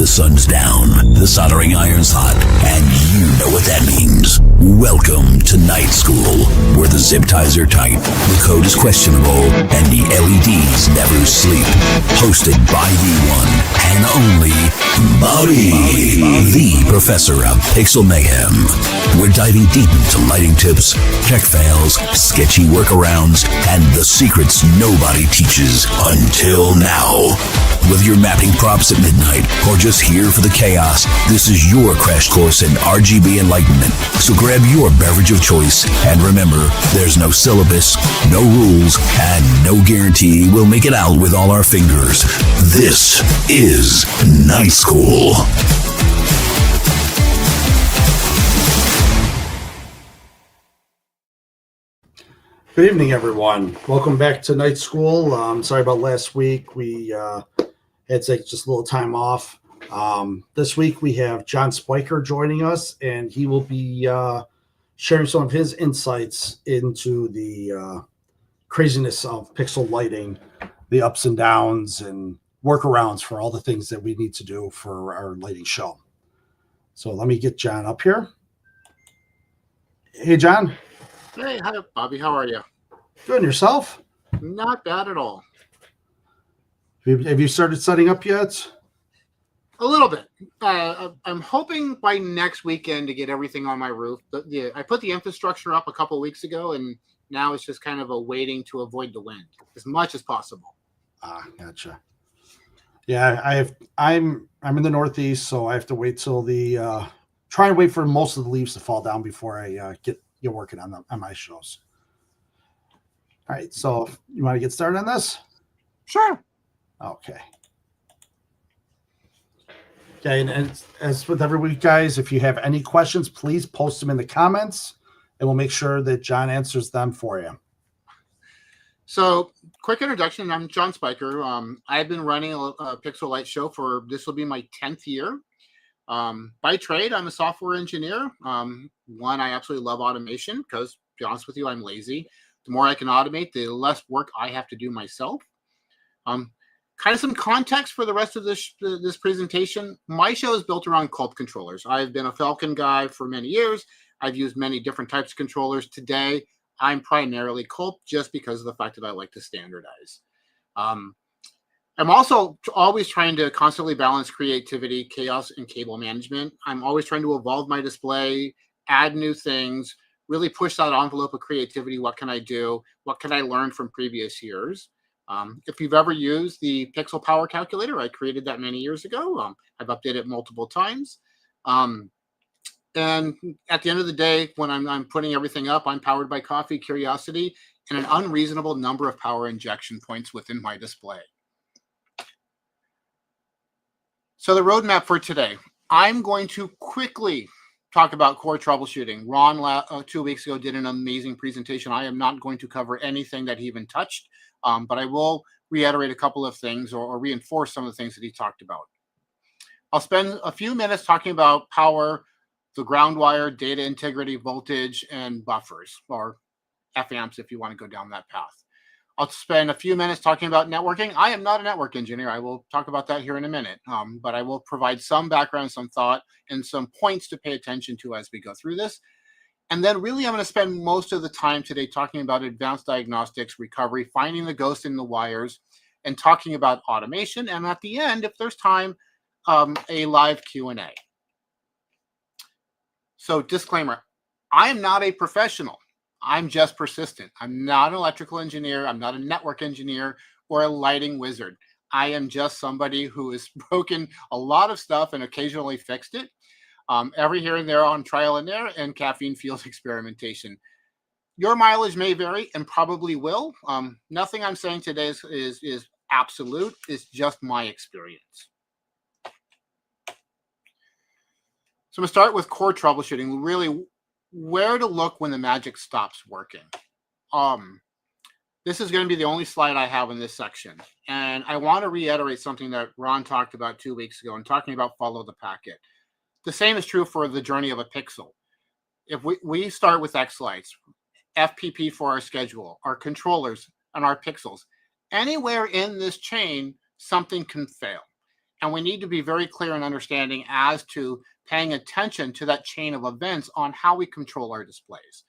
sun's down, the soldering iron's hot, and you know what that means. Welcome to Night School, where the zip ties are tight, the code is questionable, and the LEDs never sleep. Hosted by the one and only Bobby, the professor of Pixel Mayhem. We're diving deep into lighting tips, tech fails, sketchy workarounds, and the secrets nobody teaches until now. Whether you're mapping props at midnight or just here for the chaos, this is your crash course in RGB enlightenment. So grab your beverage of choice and remember, there's no syllabus, no rules, and no guarantee we'll make it out with all our fingers. This is Night School. Good evening, everyone. Welcome back to Night School. Sorry about last week. We had to take just a little time off. This week we have John Spiker joining us, and he will be sharing some of his insights into the craziness of pixel lighting, the ups and downs and workarounds for all the things that we need to do for our lighting show. So let me get John up here. Hey, John. Hey, hi, Bobby. How are you? Good, and yourself? Not bad at all. Have you started setting up yet? A little bit. I'm hoping by next weekend to get everything on my roof. But yeah, I put the infrastructure up a couple of weeks ago, and now it's just kind of a waiting to avoid the wind as much as possible. Gotcha. Yeah, I'm in the Northeast, so I have to wait till try and wait for most of the leaves to fall down before I get working on my shows. All right, so you want to get started on this? Sure. Okay. Okay, and as with every week, guys, if you have any questions, please post them in the comments, and we'll make sure that John answers them for you. So, quick introduction. I'm John Spiker. I've been running a Pixel Light show this will be my 10th year. By trade, I'm a software engineer. I absolutely love automation because, to be honest with you, I'm lazy. The more I can automate, the less work I have to do myself. Kind of some context for the rest of this presentation. My show is built around Culp controllers. I've been a Falcon guy for many years. I've used many different types of controllers. Today, I'm primarily Culp just because of the fact that I like to standardize. I'm also always trying to constantly balance creativity, chaos, and cable management. I'm always trying to evolve my display, add new things, really push that envelope of creativity. What can I do? What can I learn from previous years? If you've ever used the Pixel Power Calculator, I created that many years ago. I've updated it multiple times. And at the end of the day, when I'm putting everything up, I'm powered by coffee, curiosity, and an unreasonable number of power injection points within my display. So the roadmap for today, I'm going to quickly talk about core troubleshooting. Ron 2 weeks ago did an amazing presentation. I am not going to cover anything that he even touched. But I will reiterate a couple of things or reinforce some of the things that he talked about. I'll spend a few minutes talking about power, the ground wire, data integrity, voltage, and buffers, or FAMPs if you want to go down that path. I'll spend a few minutes talking about networking. I am not a network engineer. I will talk about that here in a minute, but I will provide some background, some thought, and some points to pay attention to as we go through this. And then really I'm going to spend most of the time today talking about advanced diagnostics, recovery, finding the ghost in the wires, and talking about automation. And at the end, if there's time, a live Q&A. So disclaimer, I am not a professional. I'm just persistent. I'm not an electrical engineer. I'm not a network engineer or a lighting wizard. I am just somebody who has broken a lot of stuff and occasionally fixed it. Every here and there on trial and error and caffeine fueled experimentation. Your mileage may vary and probably will. Nothing I'm saying today is absolute. It's just my experience. So I'm going to start with core troubleshooting, really where to look when the magic stops working. This is going to be the only slide I have in this section. And I want to reiterate something that Ron talked about 2 weeks ago and talking about follow the packet. The same is true for the journey of a pixel. If we start with X lights, FPP for our schedule, our controllers, and our pixels, anywhere in this chain, something can fail. And we need to be very clear and understanding as to paying attention to that chain of events on how we control our displays.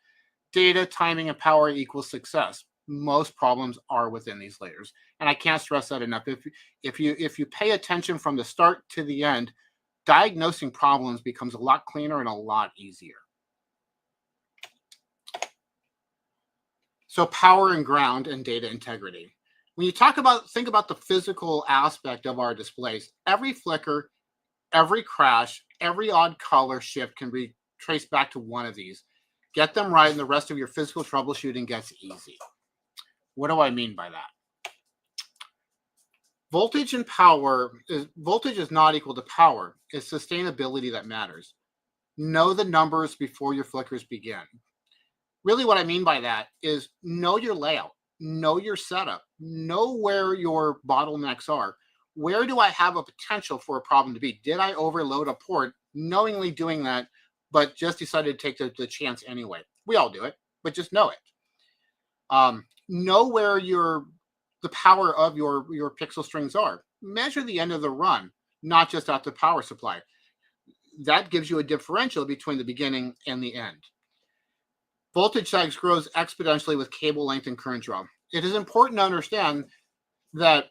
Data, timing, and power equals success. Most problems are within these layers. And I can't stress that enough. If you pay attention from the start to the end, diagnosing problems becomes a lot cleaner and a lot easier. So power and ground and data integrity. When you think about the physical aspect of our displays, every flicker, every crash, every odd color shift can be traced back to one of these. Get them right, and the rest of your physical troubleshooting gets easy. What do I mean by that? Voltage is not equal to power. It's sustainability that matters. Know the numbers before your flickers begin. Really what I mean by that is know your layout, know your setup, know where your bottlenecks are. Where do I have a potential for a problem to be? Did I overload a port knowingly doing that, but just decided to take the chance anyway? We all do it, but just know it. Know where the power of your pixel strings are. Measure the end of the run, not just at the power supply. That gives you a differential between the beginning and the end. Voltage sags grows exponentially with cable length and current draw. It is important to understand that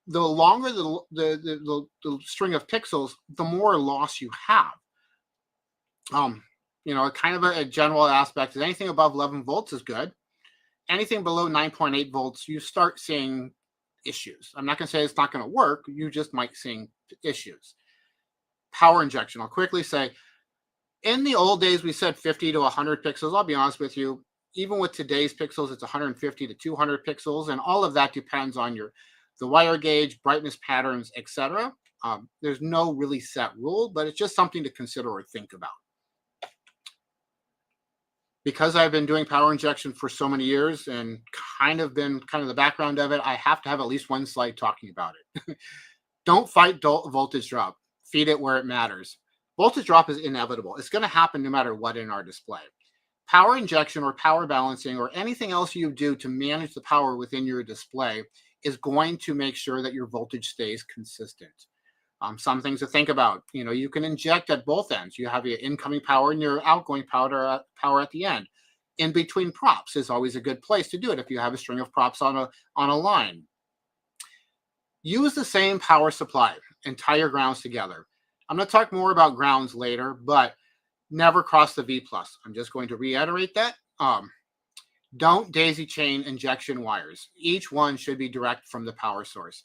the longer the string of pixels, the more loss you have. Kind of a general aspect is anything above 11 volts is good. Anything below 9.8 volts, you start seeing issues. I'm not going to say it's not going to work. You just might see issues. Power injection. I'll quickly say, in the old days, we said 50 to 100 pixels. I'll be honest with you. Even with today's pixels, it's 150 to 200 pixels. And all of that depends on the wire gauge, brightness patterns, etc. There's no really set rule, but it's just something to consider or think about. Because I've been doing power injection for so many years and kind of the background of it, I have to have at least one slide talking about it. Don't fight voltage drop. Feed it where it matters. Voltage drop is inevitable. It's going to happen no matter what in our display. Power injection or power balancing or anything else you do to manage the power within your display is going to make sure that your voltage stays consistent. Some things to think about. You can inject at both ends. You have your incoming power and your outgoing power at the end. In between props is always a good place to do it if you have a string of props on a line. Use the same power supply and tie your grounds together. I'm going to talk more about grounds later, but never cross the V+. I'm just going to reiterate that. Don't daisy chain injection wires. Each one should be direct from the power source.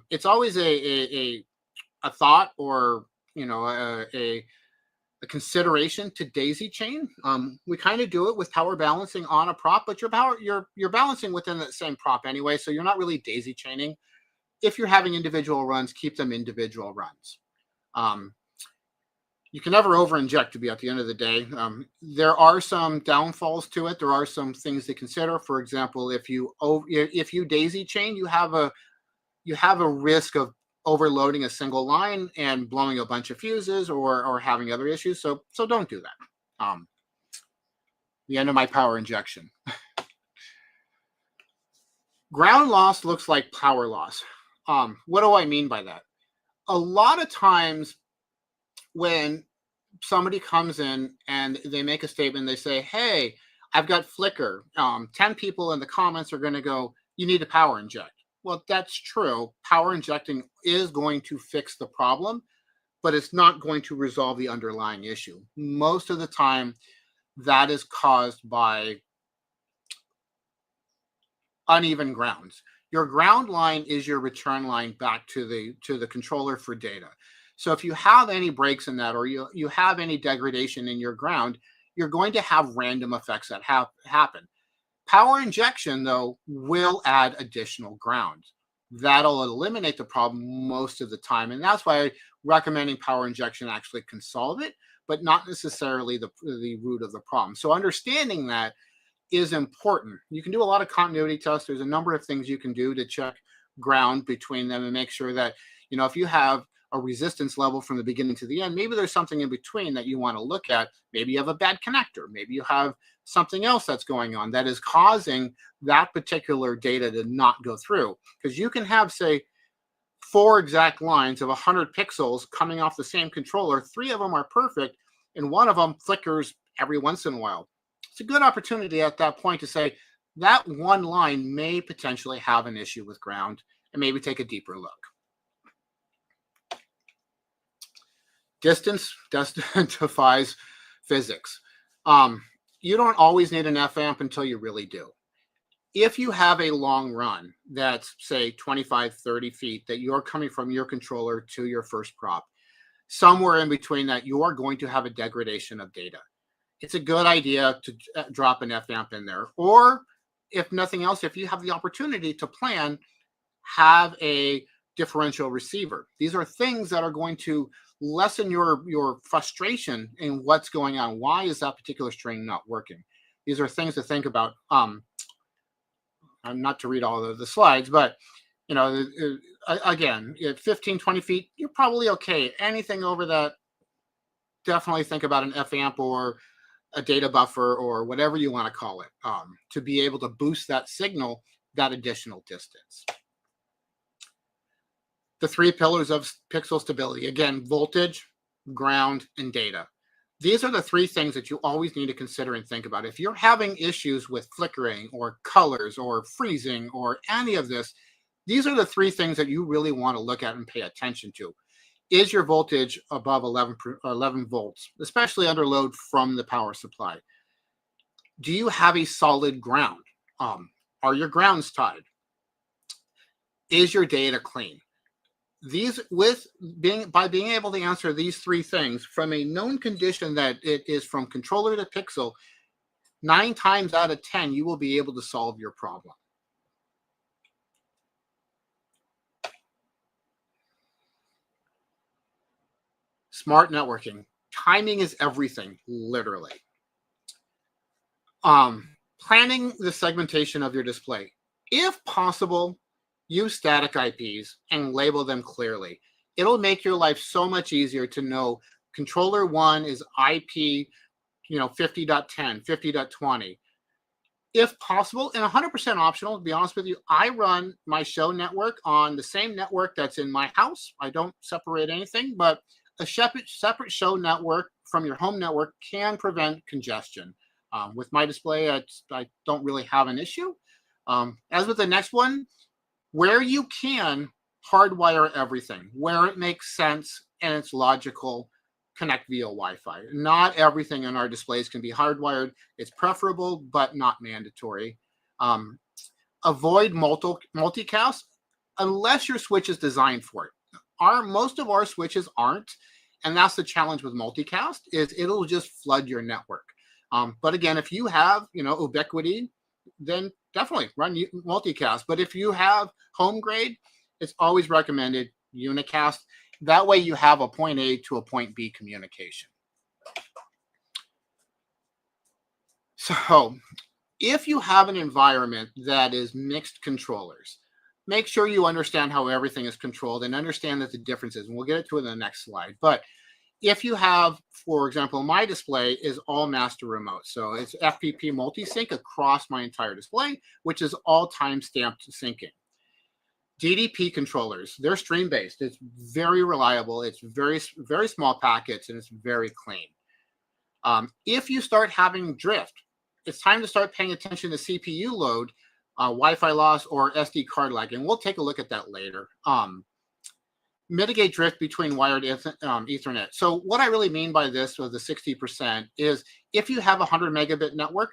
It's always a thought or a consideration to daisy chain. We kind of do it with power balancing on a prop, but you're balancing within the same prop anyway, so you're not really daisy chaining. If you're having individual runs, keep them individual runs. You can never over inject to be at the end of the day. There are some downfalls to it. There are some things to consider. For example, if you daisy chain, you have a risk of overloading a single line and blowing a bunch of fuses or having other issues. So don't do that. The end of my power injection. Ground loss looks like power loss. What do I mean by that? A lot of times when somebody comes in and they make a statement, they say, hey, I've got flicker. 10 people in the comments are going to go, you need to power inject. Well, that's true. Power injecting is going to fix the problem, but it's not going to resolve the underlying issue. Most of the time, that is caused by uneven grounds. Your ground line is your return line back to the controller for data. So if you have any breaks in that or you have any degradation in your ground, you're going to have random effects that happen. Power injection, though, will add additional ground. That'll eliminate the problem most of the time. And that's why recommending power injection actually can solve it, but not necessarily the root of the problem. So understanding that is important. You can do a lot of continuity tests. There's a number of things you can do to check ground between them and make sure that, if you have a resistance level from the beginning to the end, maybe there's something in between that you want to look at. Maybe you have a bad connector. Maybe you have something else that's going on that is causing that particular data to not go through. Because you can have, say, 4 exact lines of 100 pixels coming off the same controller. 3 of them are perfect, and 1 of them flickers every once in a while. It's a good opportunity at that point to say that one line may potentially have an issue with ground, and maybe take a deeper look. Distance defies physics. You don't always need an F-amp until you really do. If you have a long run that's, say, 25, 30 feet that you're coming from your controller to your first prop, somewhere in between that, you are going to have a degradation of data. It's a good idea to drop an F-amp in there. Or, if nothing else, if you have the opportunity to plan, have a differential receiver. These are things that are going to lessen your frustration in what's going on. Why is that particular string not working? These are things to think about. I'm not to read all of the slides, but again, at 15, 20 feet, you're probably okay. Anything over that, definitely think about an F-amp or a data buffer or whatever you want to call it, to be able to boost that signal that additional distance. The 3 pillars of pixel stability, again, voltage, ground, and data. These are the 3 things that you always need to consider and think about. If you're having issues with flickering or colors or freezing or any of this, these are the 3 things that you really want to look at and pay attention to. Is your voltage above 11 volts, especially under load from the power supply? Do you have a solid ground? Are your grounds tied? Is your data clean? By being able to answer these 3 things from a known condition that it is from controller to pixel, 9 times out of 10, you will be able to solve your problem. Smart networking. Timing is everything, literally. Planning the segmentation of your display. If possible, use static IPs and label them clearly. It'll make your life so much easier to know controller 1 is IP 50.10, 50.20. If possible, and 100% optional, to be honest with you, I run my show network on the same network that's in my house. I don't separate anything, but a separate show network from your home network can prevent congestion. With my display, I don't really have an issue. As with the next one, where you can, hardwire everything. Where it makes sense and it's logical, connect via Wi-Fi. Not everything in our displays can be hardwired. It's preferable, but not mandatory. Avoid multicast unless your switch is designed for it. Most of our switches aren't, and that's the challenge with multicast, is it'll just flood your network. But again, if you have ubiquity, then definitely run multicast. But if you have home grade, it's always recommended unicast. That way you have a point A to a point B communication. So if you have an environment that is mixed controllers, make sure you understand how everything is controlled and understand that the differences, and we'll get to it in the next slide. But if you have, for example, my display is all master remote. So it's FPP multi-sync across my entire display, which is all time-stamped syncing. DDP controllers, they're stream-based. It's very reliable. It's very, very small packets, and it's very clean. If you start having drift, it's time to start paying attention to CPU load, Wi-Fi loss, or SD card lag, and we'll take a look at that later. Mitigate drift between wired Ethernet. So what I really mean by this, with the 60%, is if you have a 100 megabit network,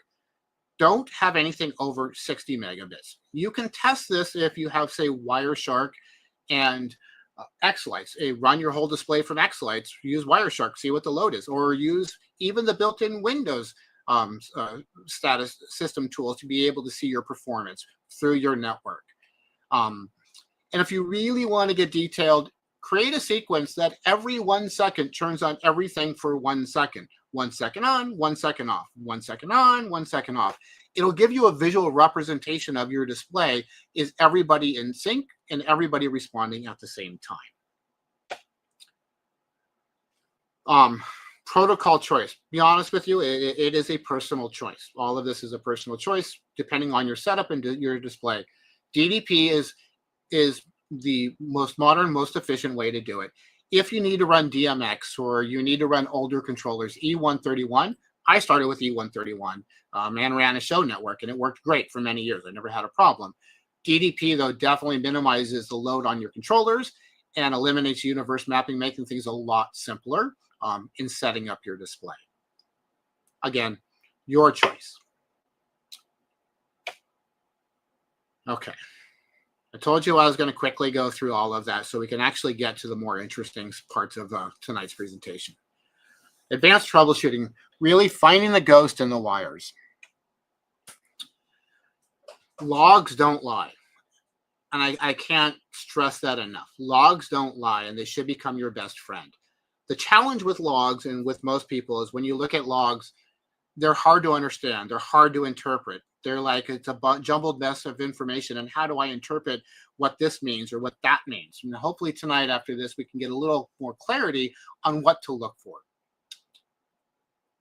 don't have anything over 60 megabits. You can test this if you have, say, Wireshark and X-Lights. Run your whole display from X-Lights, use Wireshark, see what the load is, or use even the built-in Windows status system tools to be able to see your performance through your network. And if you really want to get detailed, create a sequence that every 1 second turns on everything for 1 second. 1 second on, 1 second off, 1 second on, 1 second off. It'll give you a visual representation of your display. Is everybody in sync and everybody responding at the same time? Protocol choice. Be honest with you, it is a personal choice. All of this is a personal choice depending on your setup and your display. DDP is the most modern, most efficient way to do it. If you need to run DMX or you need to run older controllers, E131, I started with E131 and ran a show network, and it worked great for many years. I never had a problem. DDP, though, definitely minimizes the load on your controllers and eliminates universe mapping, making things a lot simpler in setting up your display. Again, your choice. Okay. I told you I was going to quickly go through all of that so we can actually get to the more interesting parts of tonight's presentation. Advanced troubleshooting, really finding the ghost in the wires. Logs don't lie. And I can't stress that enough. Logs don't lie, and they should become your best friend. The challenge with logs and with most people is when you look at logs, they're hard to understand. They're hard to interpret. They're like, it's a jumbled mess of information. And how do I interpret what this means or what that means? And hopefully tonight after this, we can get a little more clarity on what to look for.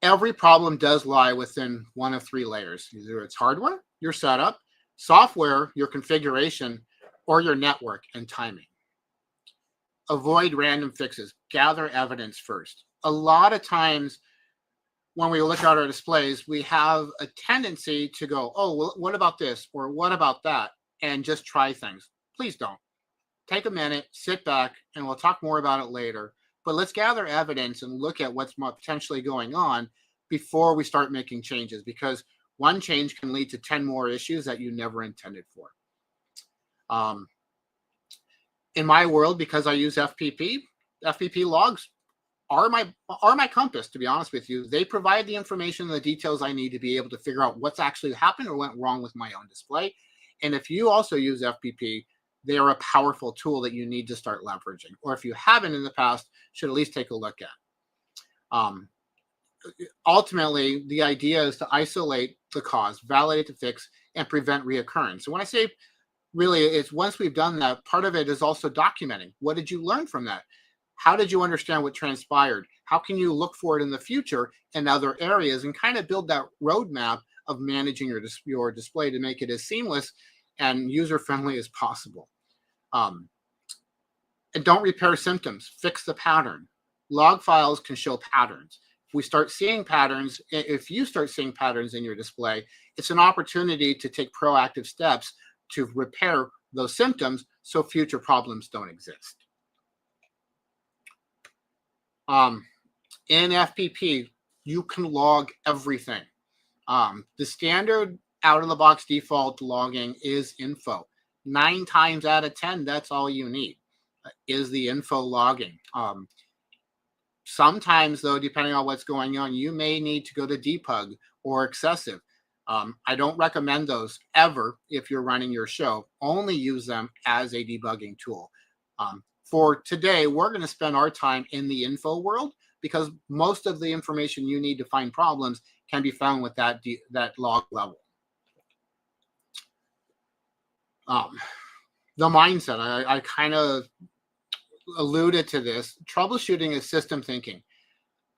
Every problem does lie within one of three layers. Either it's hardware, your setup, software, your configuration, or your network and timing. Avoid random fixes. Gather evidence first. A lot of times, when we look at our displays, we have a tendency to go, oh, well, what about this? Or what about that? And just try things. Please don't. Take a minute, sit back, and we'll talk more about it later. But let's gather evidence and look at what's potentially going on before we start making changes, because one change can lead to 10 more issues that you never intended for. In my world, because I use FPP logs are my compass, to be honest with you. They provide the information and the details I need to be able to figure out what's actually happened or went wrong with my own display. And if you also use FPP, they are a powerful tool that you need to start leveraging. Or if you haven't in the past, should at least take a look at. Ultimately, the idea is to isolate the cause, validate the fix, and prevent reoccurrence. So when I say really, it's once we've done that, part of it is also documenting. What did you learn from that? How did you understand what transpired? How can you look for it in the future in other areas and kind of build that roadmap of managing your display to make it as seamless and user-friendly as possible? And don't repair symptoms, fix the pattern. Log files can show patterns. If we start seeing patterns, if you start seeing patterns in your display, it's an opportunity to take proactive steps to repair those symptoms so future problems don't exist. In FPP, you can log everything. The standard out-of-the-box default logging is info. 9 times out of 10, that's all you need, is the info logging. Sometimes, though, depending on what's going on, you may need to go to debug or excessive. I don't recommend those ever if you're running your show. Only use them as a debugging tool. For today, we're going to spend our time in the info world because most of the information you need to find problems can be found with that log level. The mindset, I kind of alluded to this. Troubleshooting is system thinking.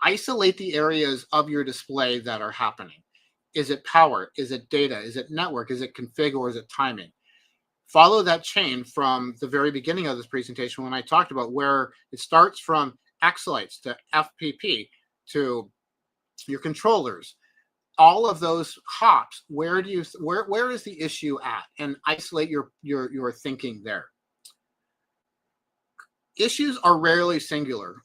Isolate the areas of your display that are happening. Is it power? Is it data? Is it network? Is it config? Or is it timing? Follow that chain from the very beginning of this presentation when I talked about where it starts from X-Lights to FPP to your controllers. All of those hops, where is the issue at? And isolate your thinking there. Issues are rarely singular.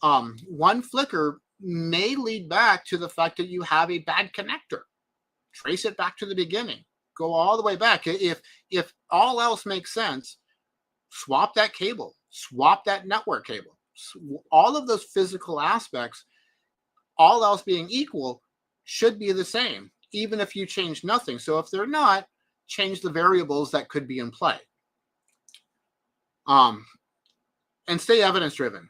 One flicker may lead back to the fact that you have a bad connector. Trace it back to the beginning. Go all the way back. If all else makes sense, swap that cable, swap that network cable. All of those physical aspects, all else being equal, should be the same, even if you change nothing. So if they're not, change the variables that could be in play. And stay evidence-driven.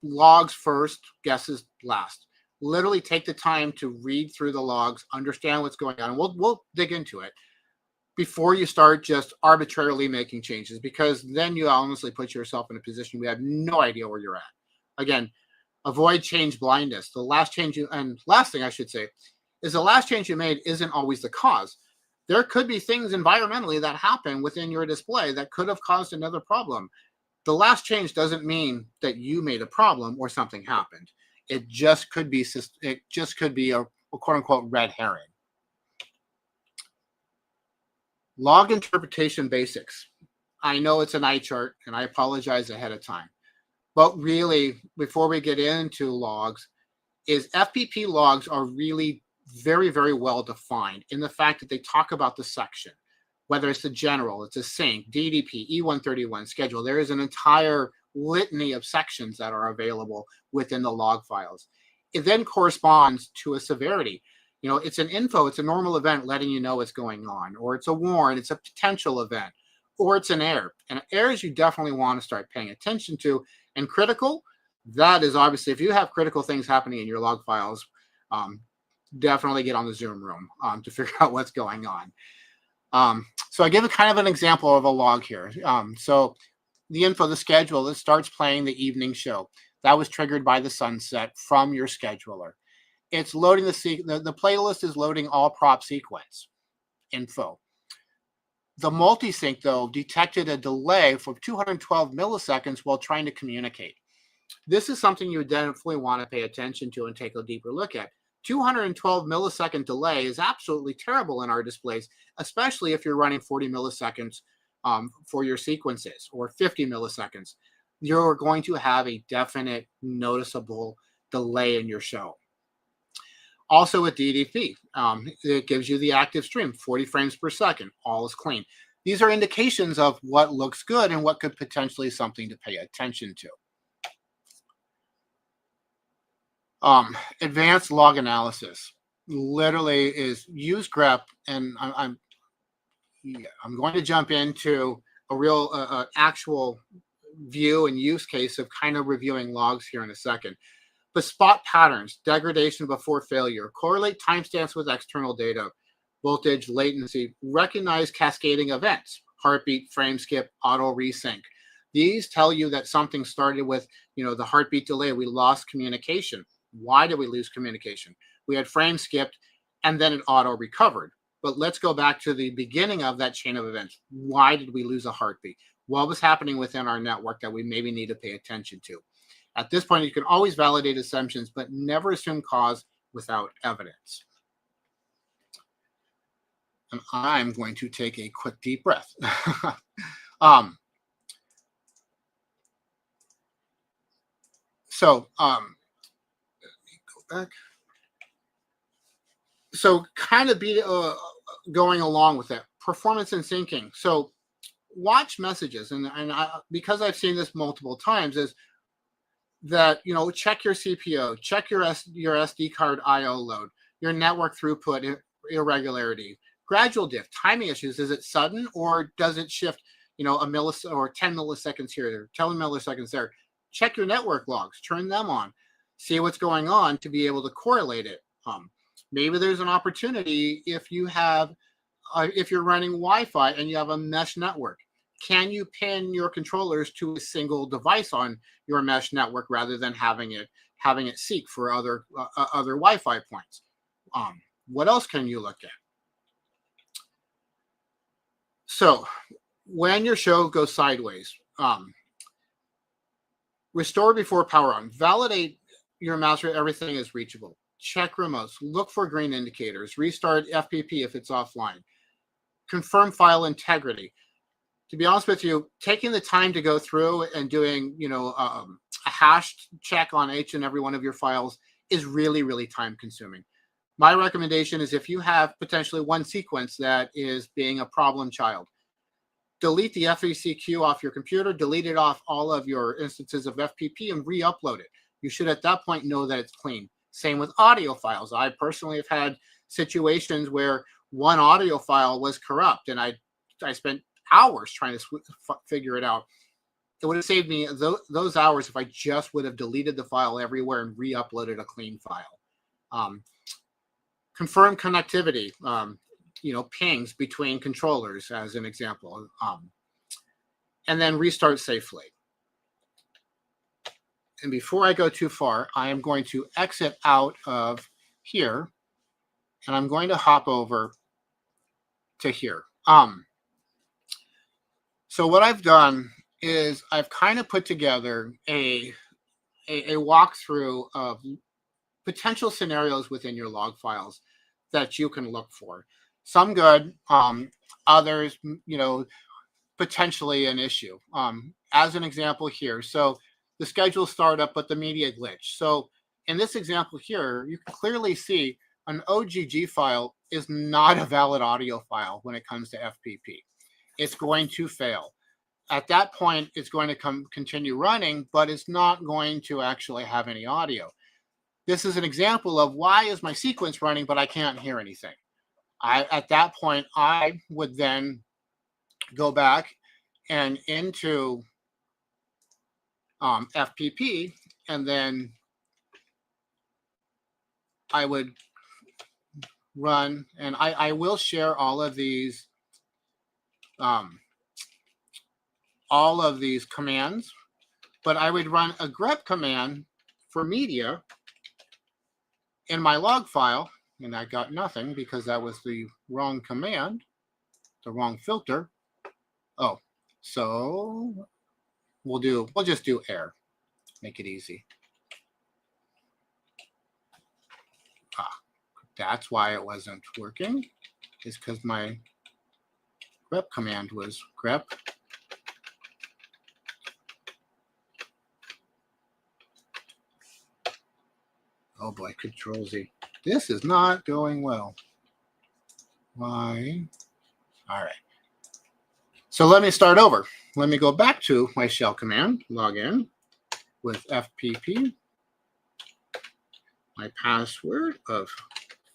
Logs first, guesses last. Literally take the time to read through the logs, understand what's going on. We'll dig into it before you start just arbitrarily making changes, because then you honestly put yourself in a position where you have no idea where you're at. Again, avoid change blindness. The last thing I should say is the last change you made isn't always the cause. There could be things environmentally that happen within your display that could have caused another problem. The last change doesn't mean that you made a problem or something happened. It just could be a quote unquote red herring. Log interpretation basics. I know it's an eye chart, and I apologize ahead of time. But really, before we get into logs, is FPP logs are really very, very well defined in the fact that they talk about the section, whether it's the general, it's a sync, DDP, E131 schedule. There is an entire litany of sections that are available within the log files. It then corresponds to a severity. It's an info, it's a normal event letting you know what's going on, or it's a warn, it's a potential event, or it's an error. And errors you definitely want to start paying attention to. And critical, that is obviously, if you have critical things happening in your log files, definitely get on the Zoom room to figure out what's going on. So I give a kind of an example of a log here. So the info, the schedule, it starts playing the evening show. That was triggered by the sunset from your scheduler. It's loading the playlist is loading all prop sequence info. The multi-sync, though, detected a delay for 212 milliseconds while trying to communicate. This is something you definitely want to pay attention to and take a deeper look at. 212 millisecond delay is absolutely terrible in our displays, especially if you're running 40 milliseconds for your sequences, or 50 milliseconds. You're going to have a definite noticeable delay in your show. Also with DDP, it gives you the active stream, 40 frames per second, all is clean. These are indications of what looks good and what could potentially something to pay attention to. Advanced log analysis literally is use grep, and I'm going to jump into a real actual view and use case of kind of reviewing logs here in a second. But spot patterns, degradation before failure, correlate timestamps with external data, voltage, latency, recognize cascading events, heartbeat, frame skip, auto resync. These tell you that something started with, the heartbeat delay. We lost communication. Why did we lose communication? We had frame skipped and then it auto recovered. But let's go back to the beginning of that chain of events. Why did we lose a heartbeat? What was happening within our network that we maybe need to pay attention to? At this point, you can always validate assumptions, but never assume cause without evidence. And I'm going to take a quick deep breath. Let me go back. So kind of going along with that, performance and syncing. So watch messages, and because I've seen this multiple times, is that, check your CPO, check your SD card IO load, your network throughput irregularity, gradual diff, timing issues. Is it sudden, or does it shift, a millisecond or 10 milliseconds here, 10 milliseconds there? Check your network logs, turn them on, see what's going on to be able to correlate it. Maybe there's an opportunity if you're running Wi-Fi and you have a mesh network. Can you pin your controllers to a single device on your mesh network rather than having it seek for other Wi-Fi points? What else can you look at? So when your show goes sideways, restore before power on. Validate your mouse where everything is reachable. Check remotes. Look for green indicators. Restart FPP if it's offline. Confirm file integrity. To be honest with you, taking the time to go through and doing, a hashed check on each and every one of your files is really, really time consuming. My recommendation is, if you have potentially one sequence that is being a problem child, delete the FECQ off your computer, delete it off all of your instances of FPP, and re-upload it. You should at that point know that it's clean. Same with audio files. I personally have had situations where one audio file was corrupt, and I spent hours trying to figure it out. It would have saved me those hours if I just would have deleted the file everywhere and re-uploaded a clean file. Confirm connectivity, pings between controllers as an example, and then restart safely. And before I go too far, I am going to exit out of here, and I'm going to hop over to here. So what I've done is I've kind of put together a walkthrough of potential scenarios within your log files that you can look for. Some good, others, potentially an issue. As an example here, so the schedule startup, but the media glitch. So in this example here, you can clearly see an OGG file is not a valid audio file when it comes to FPP. It's going to fail. At that point, it's going to continue running, but it's not going to actually have any audio. This is an example of why is my sequence running, but I can't hear anything. At that point, I would then go back and into FPP, and then I would run, and I will share all of these commands, but I would run a grep command for media in my log file, and I got nothing because that was the wrong command, the wrong filter. Oh, so we'll just do air, make it easy. That's why it wasn't working, is because my grep command was grep. Oh boy, Control Z. This is not going well. Why? All right. So let me start over. Let me go back to my shell command, log in with FPP, my password of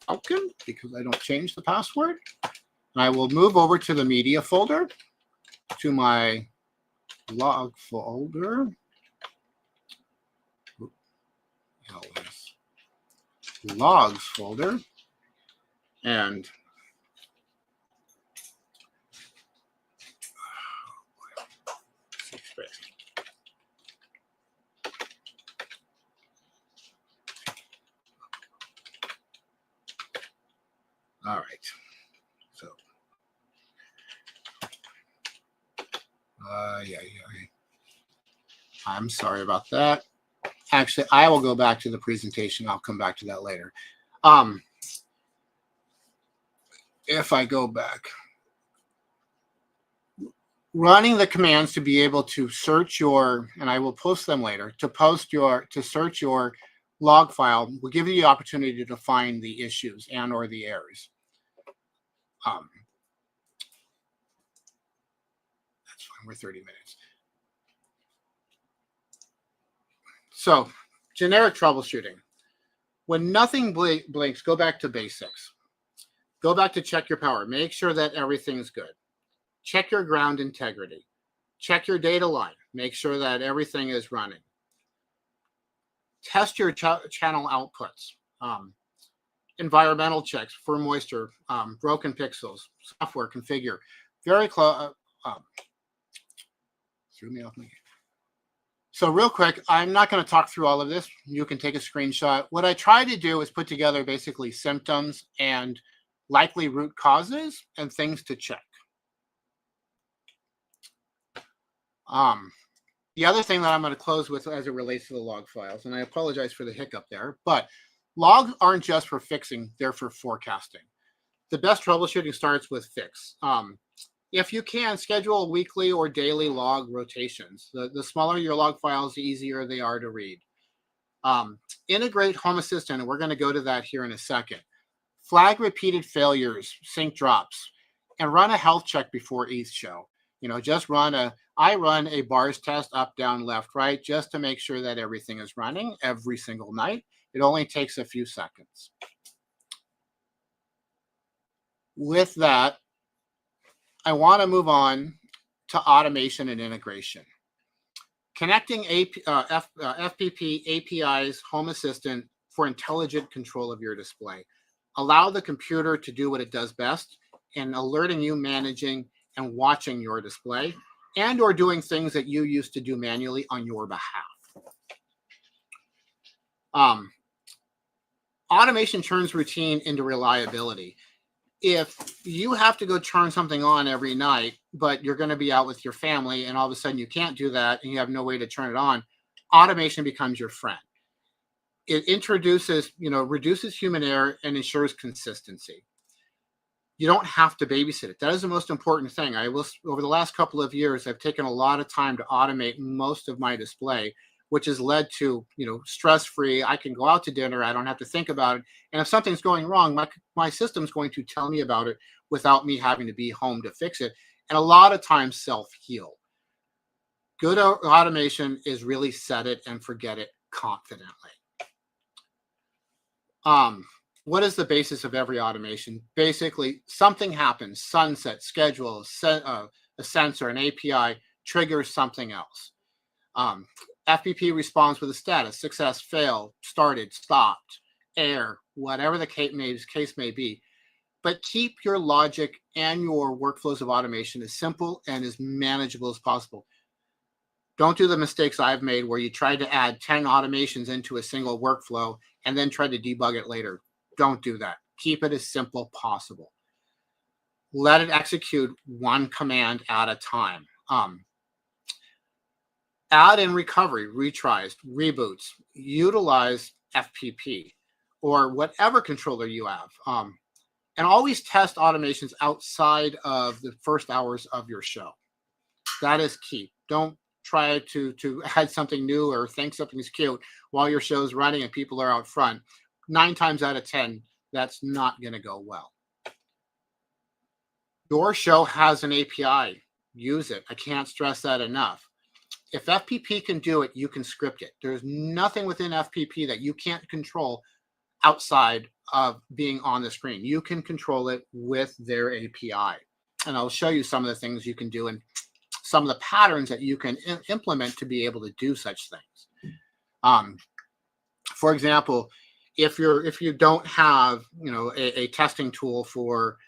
Falcon, because I don't change the password. And I will move over to the media folder, to my log folder. LS logs folder, and all right. So, yeah. I'm sorry about that. Actually, I will go back to the presentation. I'll come back to that later. If I go back, running the commands to be able to search your, and I will post them later, to search your log file will give you the opportunity to find the issues and or the errors. That's fine, we're 30 minutes. So, generic troubleshooting. When nothing blinks, go back to basics. Go back to check your power. Make sure that everything's good. Check your ground integrity. Check your data line. Make sure that everything is running. Test your channel outputs. Environmental checks for moisture, broken pixels, software configure. Very close. Threw me off my game. So real quick, I'm not going to talk through all of this. You can take a screenshot. What I try to do is put together basically symptoms and likely root causes and things to check. The other thing that I'm going to close with as it relates to the log files, and I apologize for the hiccup there, but logs aren't just for fixing, they're for forecasting. The best troubleshooting starts with fix. If you can, schedule weekly or daily log rotations. The smaller your log files, the easier they are to read. Integrate Home Assistant, and we're going to go to that here in a second. Flag repeated failures, sync drops, and run a health check before each show. Just I run a bars test up, down, left, right, just to make sure that everything is running every single night. It only takes a few seconds. With that, I want to move on to automation and integration. Connecting FPP APIs, Home Assistant for intelligent control of your display. Allow the computer to do what it does best in alerting you, managing, and watching your display, and or doing things that you used to do manually on your behalf. Automation turns routine into reliability. if you have to go turn something on every night, but you're going to be out with your family and all of a sudden you can't do that and you have no way to turn it on, automation becomes your friend. It introduces, reduces human error and ensures consistency. You don't have to babysit it. That is the most important thing. Over the last couple of years, I've taken a lot of time to automate most of my display, which has led to, stress-free. I can go out to dinner. I don't have to think about it. And if something's going wrong, my system's going to tell me about it without me having to be home to fix it. And a lot of times self-heal. Good automation is really set it and forget it confidently. What is the basis of every automation? Basically, something happens, sunset, schedule, a sensor, an API triggers something else. FPP responds with a status, success, fail, started, stopped, error, whatever the case may be. But keep your logic and your workflows of automation as simple and as manageable as possible. Don't do the mistakes I've made where you try to add 10 automations into a single workflow and then try to debug it later. Don't do that. Keep it as simple as possible. Let it execute one command at a time. Add in recovery, retries, reboots, utilize FPP or whatever controller you have. And always test automations outside of the first hours of your show. That is key. Don't try to add something new or think something's cute while your show's running and people are out front. 9 times out of 10, that's not going to go well. Your show has an API. Use it. I can't stress that enough. If FPP can do it, you can script it. There's nothing within FPP that you can't control outside of being on the screen. You can control it with their API. And I'll show you some of the things you can do and some of the patterns that you can implement to be able to do such things. For example, if you don't have a testing tool for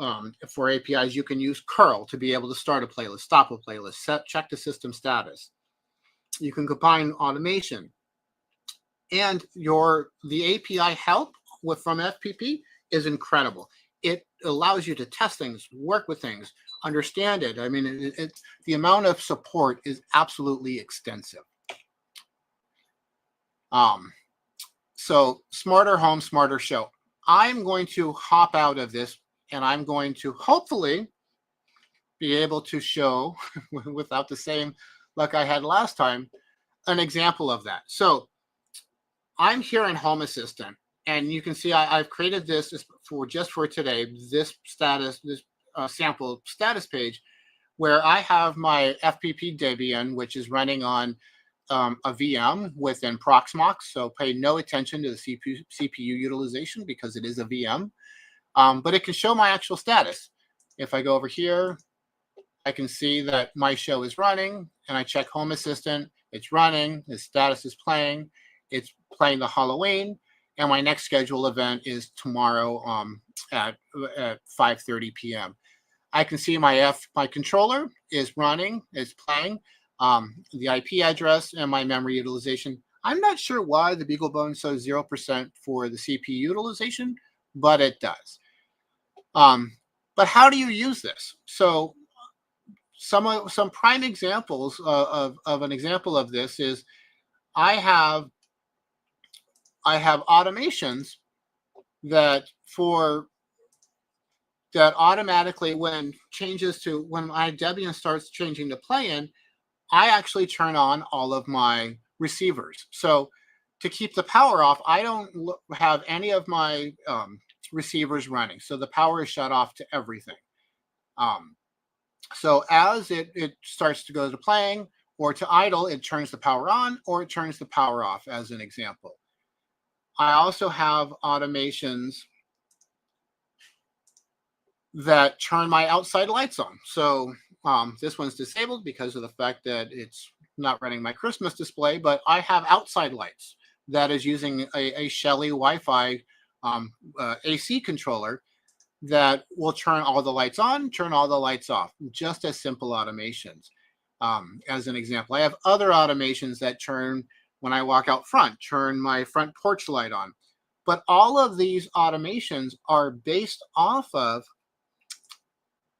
APIs, you can use curl to be able to start a playlist, stop a playlist, check the system status. You can combine automation, and the API help from FPP is incredible. It allows you to test things, work with things, understand it. I mean, the amount of support is absolutely extensive. So smarter home, smarter show. I'm going to hop out of this and I'm going to hopefully be able to show without the same luck I had last time, an example of that. So I'm here in Home Assistant and you can see I've created this just for today, this sample status page where I have my FPP Debian, which is running on a VM within Proxmox. So pay no attention to the CPU utilization because it is a VM. But it can show my actual status. If I go over here, I can see that my show is running and I check Home Assistant, it's running, the status is playing, it's playing the Halloween, and my next scheduled event is tomorrow at 5:30 p.m. I can see my controller is running, is playing, the IP address and my memory utilization. I'm not sure why the BeagleBone shows 0% for the CPU utilization, but it does. But how do you use this? So some prime examples of an example of this is I have automations that automatically when my Debian starts changing to play-in, I actually turn on all of my receivers. So to keep the power off, I don't have any of my receivers running. So the power is shut off to everything. So as it starts to go to playing or to idle, it turns the power on or it turns the power off, as an example. I also have automations that turn my outside lights on. So this one's disabled because of the fact that it's not running my Christmas display, but I have outside lights that is using a Shelly Wi-Fi AC controller that will turn all the lights on, turn all the lights off, just as simple automations. As an example, I have other automations that turn, when I walk out front, turn my front porch light on. But all of these automations are based off of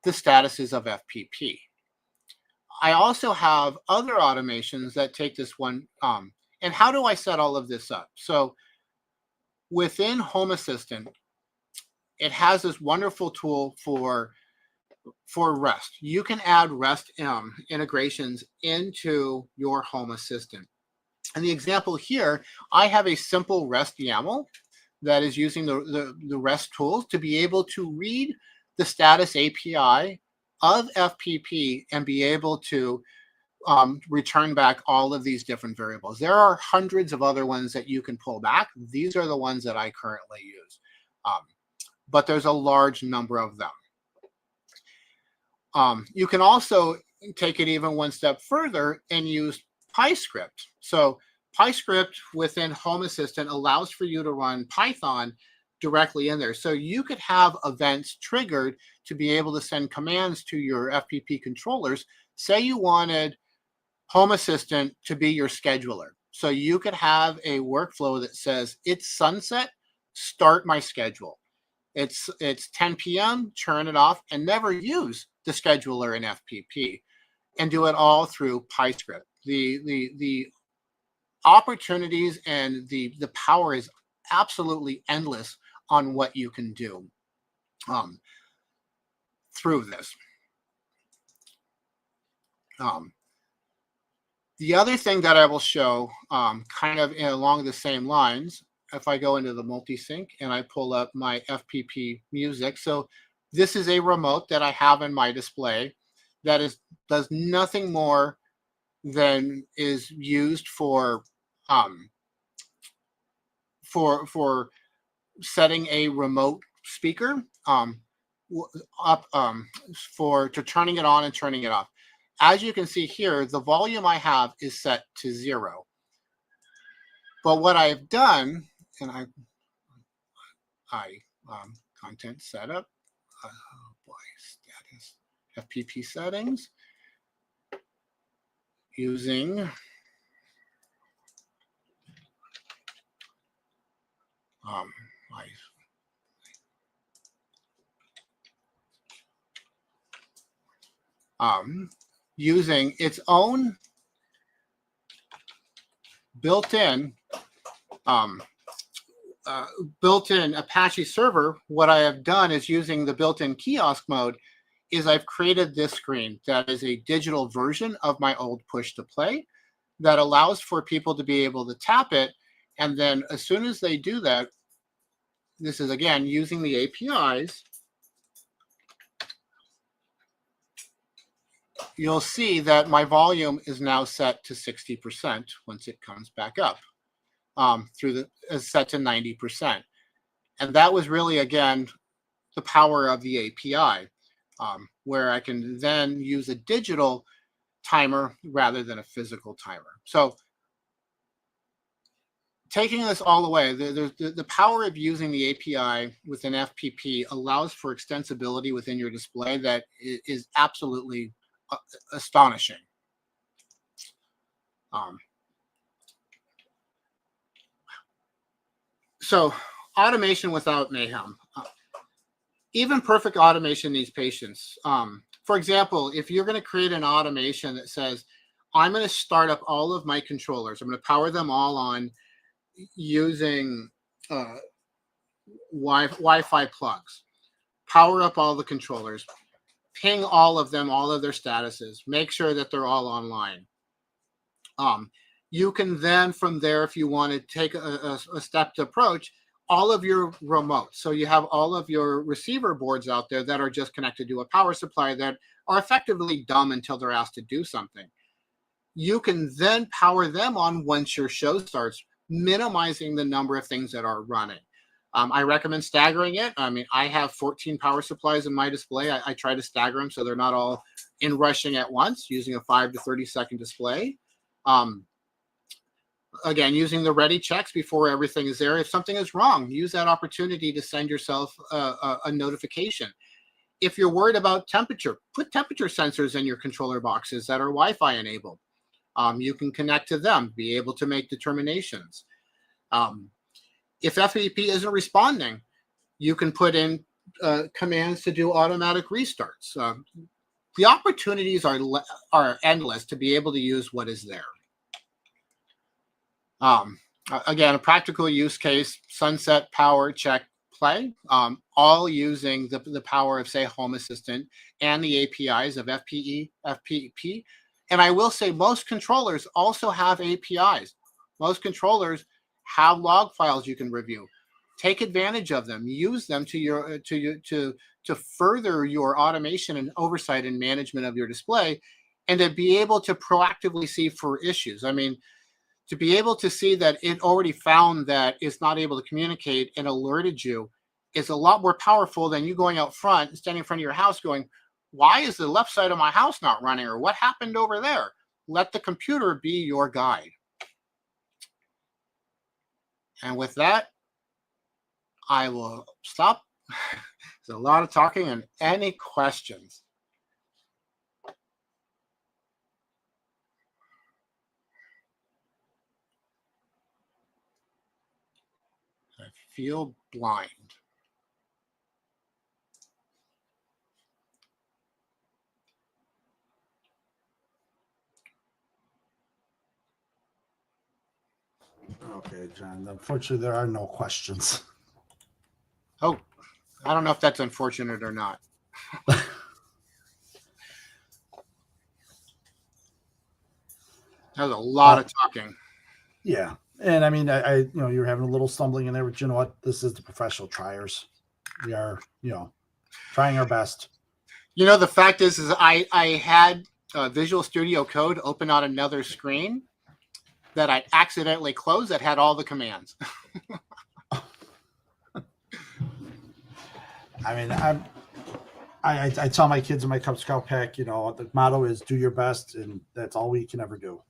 the statuses of FPP. I also have other automations that take this one. And how do I set all of this up? So within Home Assistant, it has this wonderful tool for REST. You can add REST integrations into your Home Assistant. And the example here, I have a simple REST YAML that is using the REST tools to be able to read the status API of FPP and be able to return back all of these different variables. There are hundreds of other ones that you can pull back. These are the ones that I currently use. But there's a large number of them. You can also take it even one step further and use PyScript. So PyScript within Home Assistant allows for you to run Python directly in there. So you could have events triggered to be able to send commands to your FPP controllers. Say you wanted Home Assistant to be your scheduler. So you could have a workflow that says, it's sunset, start my schedule. It's 10 p.m., turn it off, and never use the scheduler in FPP, and do it all through PyScript. The opportunities and the power is absolutely endless on what you can do through this. The other thing that I will show kind of along the same lines, if I go into the multi-sync and I pull up my FPP music. So this is a remote that I have in my display that does nothing more than is used for setting a remote speaker to turning it on and turning it off. As you can see here, the volume I have is set to 0. But what I've done, and content setup, oh boy, status, FPP settings, using using its own built-in Apache server. What I have done is, using the built-in kiosk mode, is I've created this screen that is a digital version of my old push to play that allows for people to be able to tap it. And then as soon as they do that, this is again using the APIs, you'll see that my volume is now set to 60% once it comes back up. Set to 90%. And that was really, again, the power of the API, where I can then use a digital timer rather than a physical timer. So taking this all away, the power of using the API within FPP allows for extensibility within your display that is absolutely astonishing. So automation without mayhem. Even perfect automation needs patience. For example, if you're going to create an automation that says, I'm going to start up all of my controllers, I'm going to power them all on using Wi-Fi plugs, power up all the controllers, ping all of them, all of their statuses, make sure that they're all online. You can then from there, if you want to take a stepped approach, all of your remotes. So you have all of your receiver boards out there that are just connected to a power supply that are effectively dumb until they're asked to do something. You can then power them on once your show starts, minimizing the number of things that are running. I recommend staggering it. I mean, I have 14 power supplies in my display. I try to stagger them so they're not all in rushing at once, using a 5 to 30 second display. Again, using the ready checks before everything is there. If something is wrong, use that opportunity to send yourself a notification. If you're worried about temperature, put temperature sensors in your controller boxes that are Wi-Fi enabled. You can connect to them, be able to make determinations. If FEP isn't responding, you can put in commands to do automatic restarts. The opportunities are endless to be able to use what is there. Again, a practical use case: sunset, power, check, play, all using the power of, say, Home Assistant and the APIs of FPP. And I will say most controllers also have APIs. Most controllers have log files you can review. Take advantage of them. Use them to further your automation and oversight and management of your display, and to be able to proactively see for issues. I mean, to be able to see that it already found that it's not able to communicate and alerted you is a lot more powerful than you going out front and standing in front of your house going, why is the left side of my house not running, or what happened over there? Let the computer be your guide. And with that, I will stop. There's a lot of talking, and any questions? I feel blind. Okay, John. Unfortunately, there are no questions. Oh, I don't know if that's unfortunate or not. That was a lot of talking. Yeah. And I mean, I you're having a little stumbling in there, but you know what? This is the professional triers. We are, trying our best. The fact is I had Visual Studio Code open on another screen that I accidentally closed that had all the commands. I mean, I tell my kids in my Cub Scout pack, the motto is do your best, and that's all we can ever do.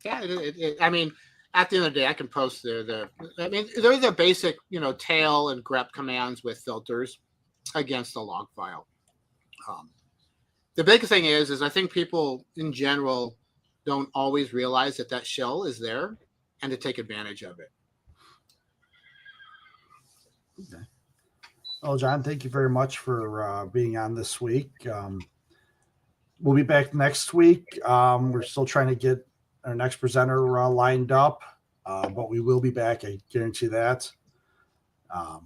Yeah, I mean, at the end of the day, I can post they're the basic, tail and grep commands with filters against the log file. The big thing is I think people in general don't always realize that shell is there and to take advantage of it. Okay. Well, John, thank you very much for being on this week. We'll be back next week. We're still trying to get our next presenter lined up, but we will be back. I guarantee that. I'll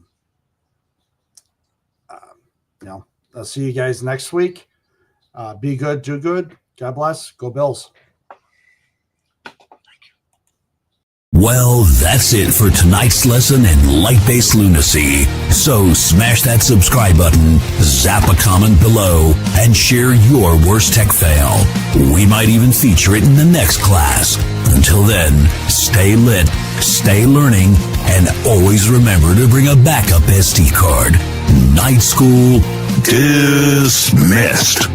see you guys next week. Be good, do good. God bless. Go Bills. Well, that's it for tonight's lesson in light-based lunacy. So smash that subscribe button, zap a comment below, and share your worst tech fail. We might even feature it in the next class. Until then, stay lit, stay learning, and always remember to bring a backup SD card. Night School dismissed.